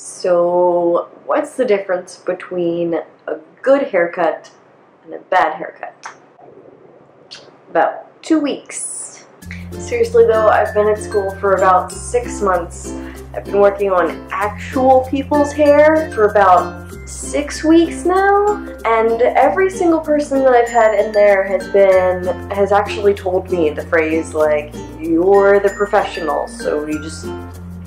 So, what's the difference between a good haircut and a bad haircut? About 2 weeks. Seriously though, I've been at school for about 6 months. I've been working on actual people's hair for about 6 weeks now, and every single person that I've had in there has actually told me the phrase like, "You're the professional, so you just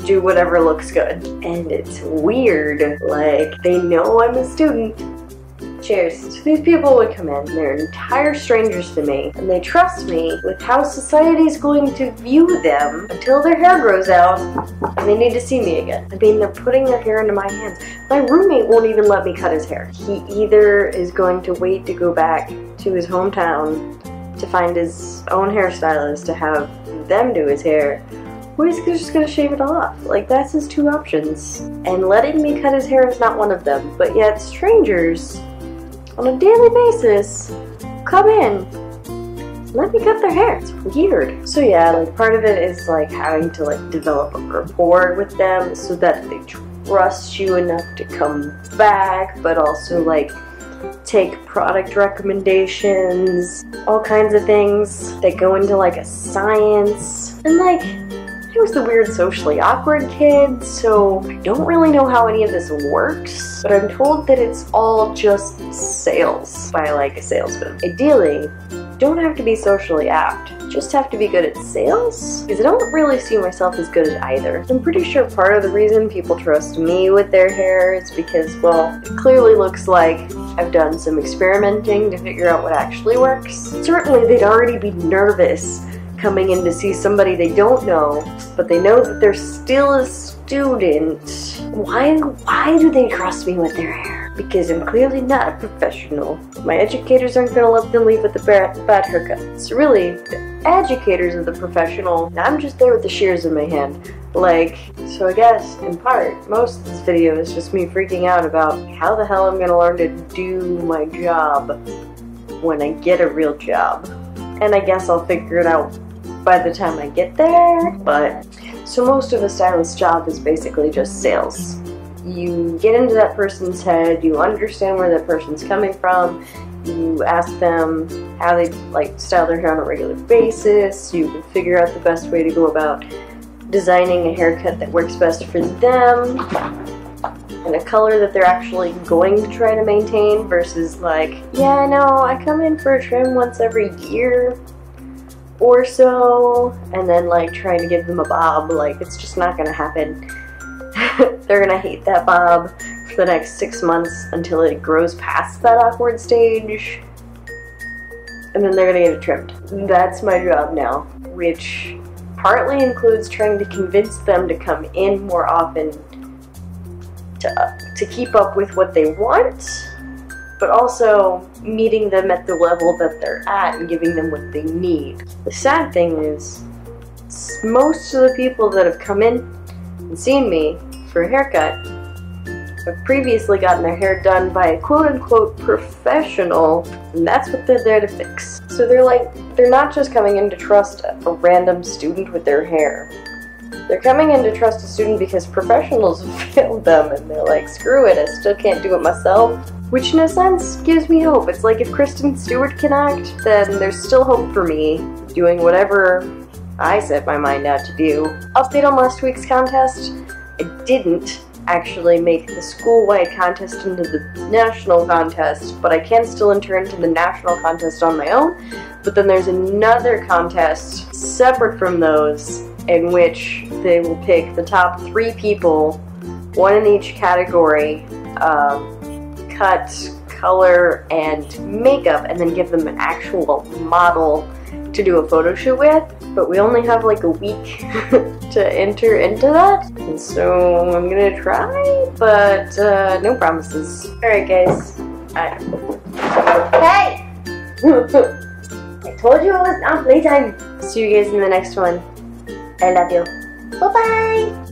do whatever looks good." And it's weird, like, they know I'm a student. Cheers. So these people would come in, they're entire strangers to me, and they trust me with how society's going to view them until their hair grows out and they need to see me again. I mean, they're putting their hair into my hands. My roommate won't even let me cut his hair. He either is going to wait to go back to his hometown to find his own hairstylist to have them do his hair, or he's just gonna shave it off. Like, that's his two options. And letting me cut his hair is not one of them. But yet strangers, on a daily basis, come in, let me cut their hair. It's weird. So yeah, like, part of it is like having to like develop a rapport with them so that they trust you enough to come back, but also like take product recommendations, all kinds of things that go into like a science. And like, I was the weird socially awkward kid, so I don't really know how any of this works, but I'm told that it's all just sales by like a salesman. Ideally, you don't have to be socially apt, you just have to be good at sales, because I don't really see myself as good at either. I'm pretty sure part of the reason people trust me with their hair is because, well, it clearly looks like I've done some experimenting to figure out what actually works. Certainly they'd already be nervous coming in to see somebody they don't know, but they know that they're still a student. Why do they trust me with their hair? Because I'm clearly not a professional. My educators aren't gonna let them leave with a bad haircut. It's really the educators are the professional, and I'm just there with the shears in my hand. Like, so I guess, in part, most of this video is just me freaking out about how the hell I'm gonna learn to do my job when I get a real job. And I guess I'll figure it out by the time I get there. But so most of a stylist's job is basically just sales. You get into that person's head, you understand where that person's coming from, you ask them how they like style their hair on a regular basis, you can figure out the best way to go about designing a haircut that works best for them and a color that they're actually going to try to maintain versus like, yeah, no, I come in for a trim once every year or so, and then like trying to give them a bob. Like, it's just not gonna happen. They're gonna hate that bob for the next 6 months until it grows past that awkward stage, and then they're gonna get it trimmed. That's my job now, which partly includes trying to convince them to come in more often to keep up with what they want, but also meeting them at the level that they're at and giving them what they need. The sad thing is, most of the people that have come in and seen me for a haircut have previously gotten their hair done by a quote-unquote professional, and that's what they're there to fix. So they're not just coming in to trust a random student with their hair. They're coming in to trust a student because professionals have failed them, and they're like, screw it, I still can't do it myself. Which in a sense gives me hope. It's like, if Kristen Stewart can act, then there's still hope for me doing whatever I set my mind out to do. Update on last week's contest. I didn't actually make the school-wide contest into the national contest, but I can still enter into the national contest on my own. But then there's another contest separate from those in which they will pick the top 3 people, one in each category, cut, color, and makeup, and then give them an actual model to do a photo shoot with. But we only have like a week to enter into that, and so I'm gonna try, but no promises. Alright guys, hey! I told you it was not playtime. See you guys in the next one. I love you. Bye-bye!